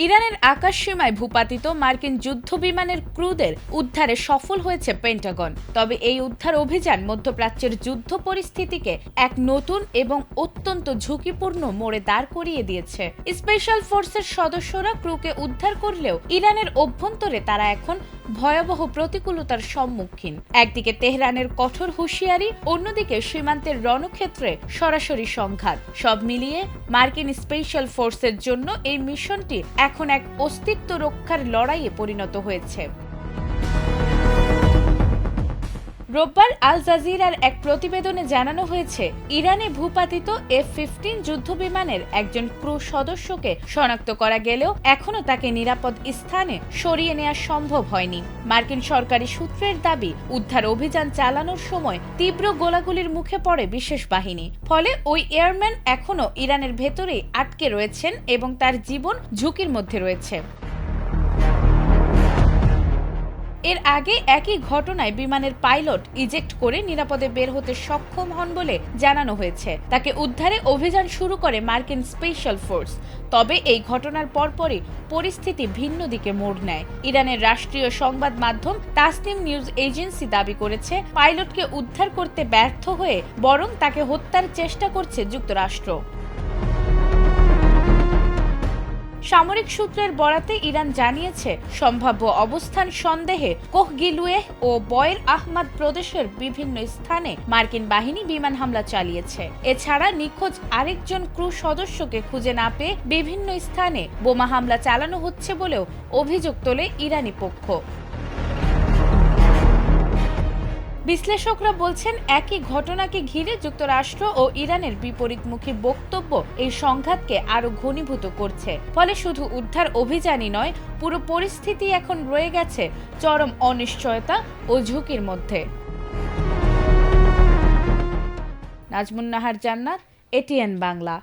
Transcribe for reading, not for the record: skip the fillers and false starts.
ইরানের আকাশসীমায় ভূপাতিত মার্কিন যুদ্ধবিমানের ক্রুদের উদ্ধারে সফল হয়েছে পেন্টাগন। তবে এই উদ্ধার অভিযান মধ্যপ্রাচ্যের যুদ্ধ পরিস্থিতিকে এক নতুন এবং অত্যন্ত ঝুঁকিপূর্ণ মোড়ে দাঁড় করিয়ে দিয়েছে। স্পেশাল ফোর্সের সদস্যরা ক্রুকে উদ্ধার করলেও ইরানের অভ্যন্তরে তারা এখন ভয়াবহ প্রতিকূলতার সম্মুখীন। একদিকে তেহরানের কঠোর হুঁশিয়ারি, অন্যদিকে সীমান্তের রণক্ষেত্রে সরাসরি সংঘাত। সব মিলিয়ে মার্কিন স্পেশাল ফোর্সের জন্য এই মিশনটি এখন এক অস্তিত্ব রক্ষার লড়াইয়ে পরিণত হয়েছে। রোববার আল জাজিরার এক প্রতিবেদনে জানানো হয়েছে, ইরানে ভূপাতিত F-15 যুদ্ধবিমানের একজন ক্রু সদস্যকে শনাক্ত করা গেলেও এখনও তাকে নিরাপদ স্থানে সরিয়ে নেওয়া সম্ভব হয়নি। মার্কিন সরকারি সূত্রের দাবি, উদ্ধার অভিযান চালানোর সময় তীব্র গোলাগুলির মুখে পড়ে বিশেষ বাহিনী। ফলে ওই এয়ারম্যান এখনও ইরানের ভেতরেই আটকে রয়েছেন এবং তার জীবন ঝুঁকির মধ্যে রয়েছে। এর আগে একই ঘটনায় বিমানের পাইলট ইজেক্ট করে নিরাপদে বের হতে সক্ষম হন বলে জানানো হয়েছে। তাকে উদ্ধারে অভিযান শুরু করে মার্কিন স্পেশাল ফোর্স। তবে এই ঘটনার পরপরই পরিস্থিতি ভিন্ন দিকে মোড় নেয়। ইরানের রাষ্ট্রীয় সংবাদ মাধ্যম তাসনিম নিউজ এজেন্সি দাবি করেছে, পাইলটকে উদ্ধার করতে ব্যর্থ হয়ে বরং তাকে হত্যার চেষ্টা করছে যুক্তরাষ্ট্র। সামরিক সূত্রের বরাতে ইরান জানিয়েছে, সম্ভাব্য অবস্থান সন্দেহে কোহগিলুয়েহ ও বয়ের আহমদ প্রদেশের বিভিন্ন স্থানে মার্কিন বাহিনী বিমান হামলা চালিয়েছে। এছাড়া নিখোঁজ আরেকজন ক্রু সদস্যকে খুঁজে না পেয়ে বিভিন্ন স্থানে বোমা হামলা চালানো হচ্ছে বলেও অভিযোগ তোলে ইরানি পক্ষ। বিশ্লেষকরা বলছেন, একই ঘটনাকে ঘিরে যুক্তরাষ্ট্র ও ইরানের বিপরীতমুখী বক্তব্য এই সংঘাতকে আরো ঘনীভূত করছে। ফলে শুধু উদ্ধার অভিযানই নয়, পুরো পরিস্থিতি এখন রয়ে গেছে চরম অনিশ্চয়তা ও ঝুঁকির মধ্যে। নাজমুন নাহার জান্নাত, ATN বাংলা।